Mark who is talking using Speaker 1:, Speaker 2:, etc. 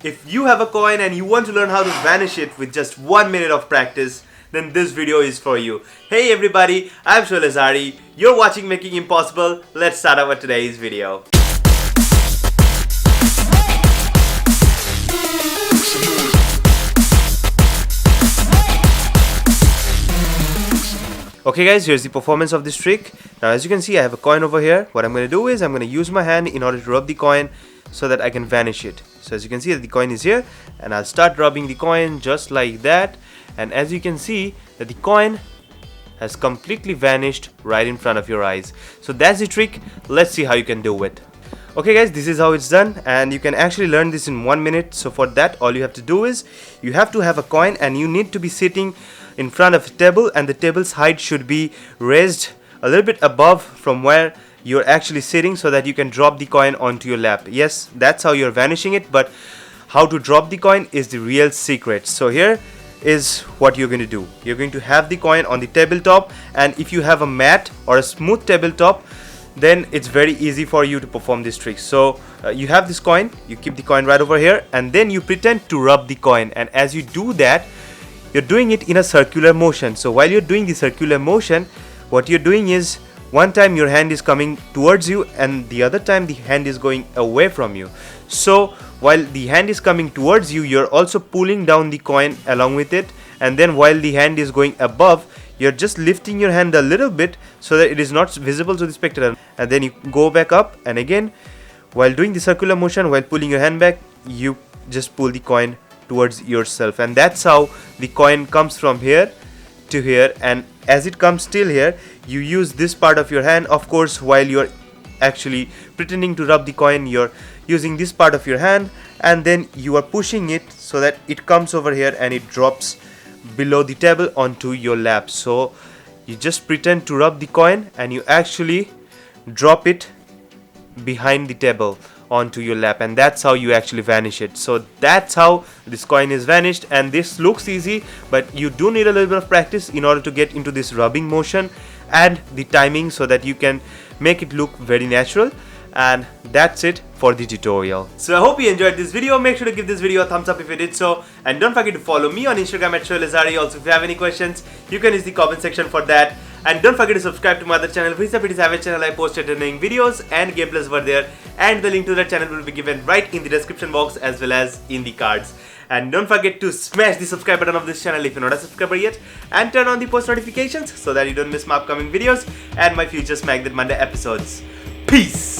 Speaker 1: If you have a coin and you want to learn how to vanish it with just 1 minute of practice, then this video is for you. Hey everybody, I'm Sholazari. You're watching Making Impossible. Let's start our today's video. Okay guys, here's the performance of this trick. Now as you can see, I have a coin over here. What I'm going to do is I'm going to use my hand in order to rub the coin so that I can vanish it. So as you can see, the coin is here and I'll start rubbing the coin just like that. And as you can see that the coin has completely vanished right in front of your eyes. So that's the trick. Let's see how you can do it. Okay guys, this is how it's done and you can actually learn this in 1 minute. So for that, all you have to do is you have to have a coin and you need to be sitting in front of a table, and the table's height should be raised a little bit above from where you're actually sitting so that you can drop the coin onto your lap. Yes, that's how you're vanishing it, but how to drop the coin is the real secret. So here is what you're going to do. You're going to have the coin on the tabletop, and if you have a mat or a smooth tabletop, then it's very easy for you to perform this trick. So you have this coin, you keep the coin right over here, and then you pretend to rub the coin, and as you do that, you're doing it in a circular motion. So while you're doing the circular motion, what you're doing is one time your hand is coming towards you and the other time the hand is going away from you. So while the hand is coming towards you, you're also pulling down the coin along with it, and then while the hand is going above, you're just lifting your hand a little bit so that it is not visible to the spectator, and then you go back up, and again while doing the circular motion, while pulling your hand back, you just pull the coin towards yourself, and that's how the coin comes from here to here. And as it comes still here, you use this part of your hand. Of course, while you're actually pretending to rub the coin, you're using this part of your hand, and then you are pushing it so that it comes over here and it drops below the table onto your lap. So you just pretend to rub the coin and you actually drop it behind the table onto your lap, and that's how you actually vanish it. So that's how this coin is vanished, and this looks easy, but you do need a little bit of practice in order to get into this rubbing motion and the timing so that you can make it look very natural. And that's it for the tutorial. So I hope you enjoyed this video. Make sure to give this video a thumbs up if you did so, and don't forget to follow me on Instagram at Sholazari. Also, if you have any questions, you can use the comment section for that. And don't forget to subscribe to my other channel, Vanish channel. I post entertaining videos and gameplays over there, and the link to that channel will be given right in the description box as well as in the cards. And don't forget to smash the subscribe button of this channel if you're not a subscriber yet, and turn on the post notifications so that you don't miss my upcoming videos and my future Smack That Monday episodes. Peace!